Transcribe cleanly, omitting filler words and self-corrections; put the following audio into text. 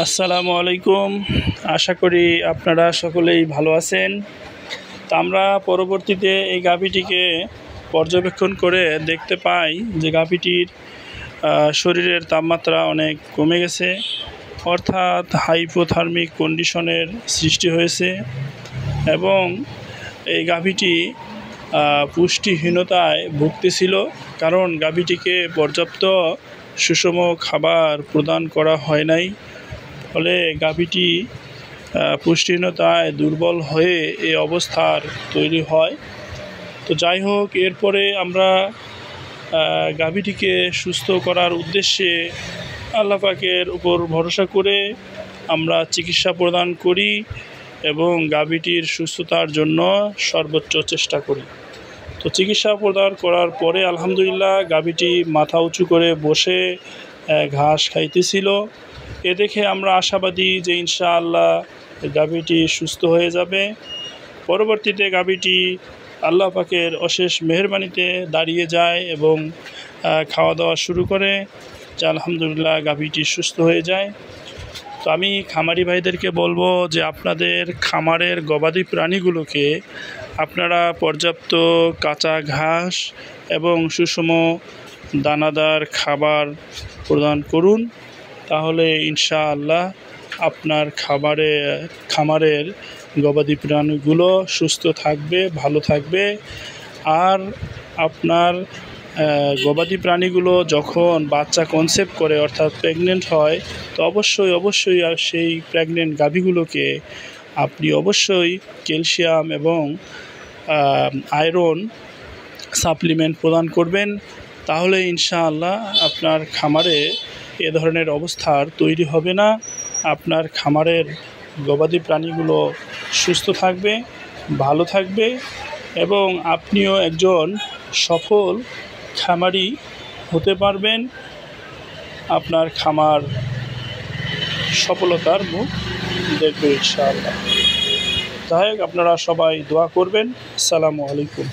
আসসালামু আলাইকুম। আশা করি আপনারা সকলেই ভালো আছেন। তা আমরা পরবর্তীতে এই গাভীটিকে পর্যবেক্ষণ করে দেখতে পাই যে গাভীটির শরীরের তাপমাত্রা অনেক কমে গেছে, অর্থাৎ হাইপোথার্মিক কন্ডিশনের সৃষ্টি হয়েছে এবং এই গাভীটি পুষ্টিহীনতায় ভুগতেছিল, কারণ গাভীটিকে পর্যাপ্ত সুষম খাবার প্রদান করা হয় নাই। ফলে গাভীটি পুষ্টিহীনতায় দুর্বল হয়ে এই অবস্থার তৈরি হয়। তো যাই হোক, এরপরে আমরা গাভীটিকে সুস্থ করার উদ্দেশ্যে আল্লাহ পাকের উপর ভরসা করে আমরা চিকিৎসা প্রদান করি এবং গাভীটির সুস্থতার জন্য সর্বোচ্চ চেষ্টা করি। তো চিকিৎসা প্রদান করার পরে আলহামদুলিল্লাহ গাভীটি মাথা উঁচু করে বসে ঘাস খাইতেছিল। এ দেখে আমরা আশাবাদী যে ইনশাআল্লাহ গাভীটি সুস্থ হয়ে যাবে। পরবর্তীতে গাভীটি আল্লাহ পাকের অশেষ মেহেরবানিতে দাঁড়িয়ে যায় এবং খাওয়া দাওয়া শুরু করে, যা আলহামদুলিল্লাহ গাভীটি সুস্থ হয়ে যায়। তো আমি খামারি ভাইদেরকে বলবো যে আপনাদের খামারের গবাদি প্রাণীগুলোকে আপনারা পর্যাপ্ত কাঁচা ঘাস এবং সুষম দানাদার খাবার প্রদান করুন, তাহলে ইনশাআল্লাহ আপনার খামারের গবাদি প্রাণীগুলো সুস্থ থাকবে, ভালো থাকবে। আর আপনার গবাদি প্রাণীগুলো যখন বাচ্চা কনসেপ্ট করে অর্থাৎ প্রেগনেন্ট হয়, তো অবশ্যই সেই প্রেগনেন্ট গাভীগুলোকে আপনি অবশ্যই ক্যালসিয়াম এবং আয়রন সাপ্লিমেন্ট প্রদান করবেন, তাহলে ইনশাআল্লাহ আপনার খামারে এ ধরনের অবস্থার তৈরি হবে না। আপনার খামারের গবাদি প্রাণীগুলো সুস্থ থাকবে, ভালো থাকবে এবং আপনিও একজন সফল খামারি হতে পারবেন। আপনার খামার সফলতার মুখ দেখবে ইনশাআল্লাহ। যাই হোক, আপনারা সবাই দোয়া করবেন। আসসালামু আলাইকুম।